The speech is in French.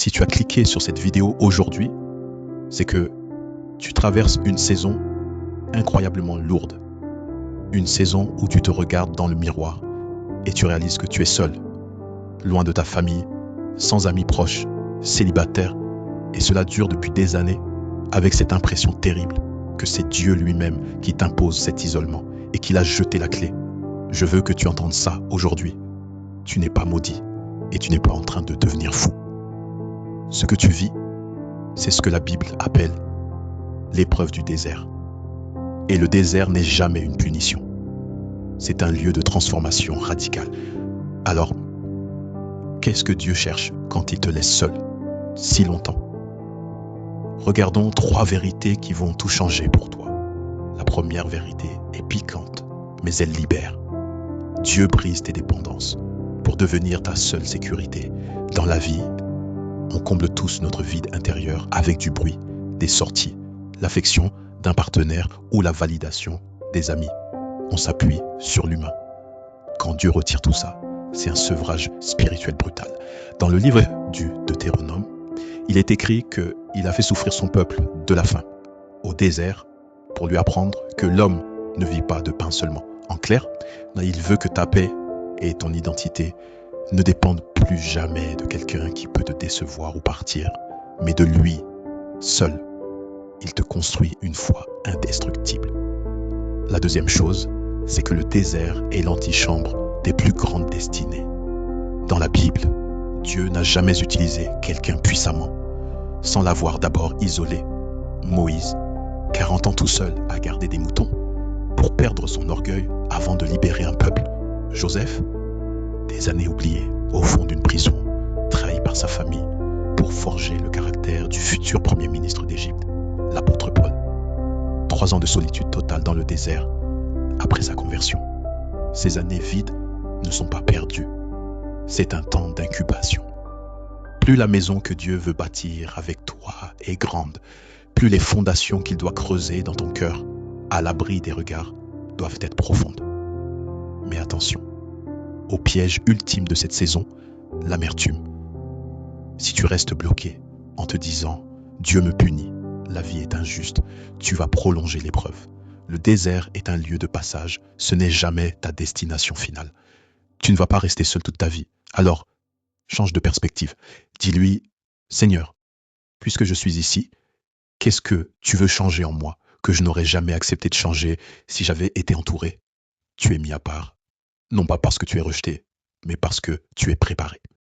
Si tu as cliqué sur cette vidéo aujourd'hui, c'est que tu traverses une saison incroyablement lourde. Une saison où tu te regardes dans le miroir et tu réalises que tu es seul, loin de ta famille, sans amis proches, célibataire, et cela dure depuis des années avec cette impression terrible que c'est Dieu lui-même qui t'impose cet isolement et qu'il a jeté la clé. Je veux que tu entendes ça aujourd'hui. Tu n'es pas maudit et tu n'es pas en train de devenir fou. Ce que tu vis, c'est ce que la Bible appelle l'épreuve du désert. Et le désert n'est jamais une punition. C'est un lieu de transformation radicale. Alors, qu'est-ce que Dieu cherche quand il te laisse seul si longtemps? Regardons 3 vérités qui vont tout changer pour toi. La première vérité est piquante, mais elle libère. Dieu brise tes dépendances pour devenir ta seule sécurité. Dans la vie, on comble tous notre vide intérieur avec du bruit, des sorties, l'affection d'un partenaire ou la validation des amis. On s'appuie sur l'humain. Quand Dieu retire tout ça, c'est un sevrage spirituel brutal. Dans le livre du Deutéronome, il est écrit qu'il a fait souffrir son peuple de la faim au désert pour lui apprendre que l'homme ne vit pas de pain seulement. En clair, il veut que ta paix et ton identité ne dépendent plus jamais de quelqu'un qui peut te décevoir ou partir, mais de lui seul. Il te construit une foi indestructible. La deuxième chose, c'est que le désert est l'antichambre des plus grandes destinées. Dans la Bible, Dieu n'a jamais utilisé quelqu'un puissamment sans l'avoir d'abord isolé. Moïse, 40 ans tout seul à garder des moutons pour perdre son orgueil avant de libérer un peuple. Joseph, des années oubliées au fond d'une prison, trahi par sa famille pour forger le caractère du futur premier ministre d'Égypte. L'apôtre Paul, 3 ans de solitude totale dans le désert après sa conversion. Ces années vides ne sont pas perdues. C'est un temps d'incubation. Plus la maison que Dieu veut bâtir avec toi est grande, plus les fondations qu'il doit creuser dans ton cœur, à l'abri des regards, doivent être profondes. Mais attention, au piège ultime de cette saison, l'amertume. Si tu restes bloqué en te disant « Dieu me punit, la vie est injuste », tu vas prolonger l'épreuve. Le désert est un lieu de passage, ce n'est jamais ta destination finale. Tu ne vas pas rester seul toute ta vie. Alors, change de perspective. Dis-lui, Seigneur, puisque je suis ici, qu'est-ce que tu veux changer en moi que je n'aurais jamais accepté de changer si j'avais été entouré? Tu es mis à part, non pas parce que tu es rejeté, mais parce que tu es préparé.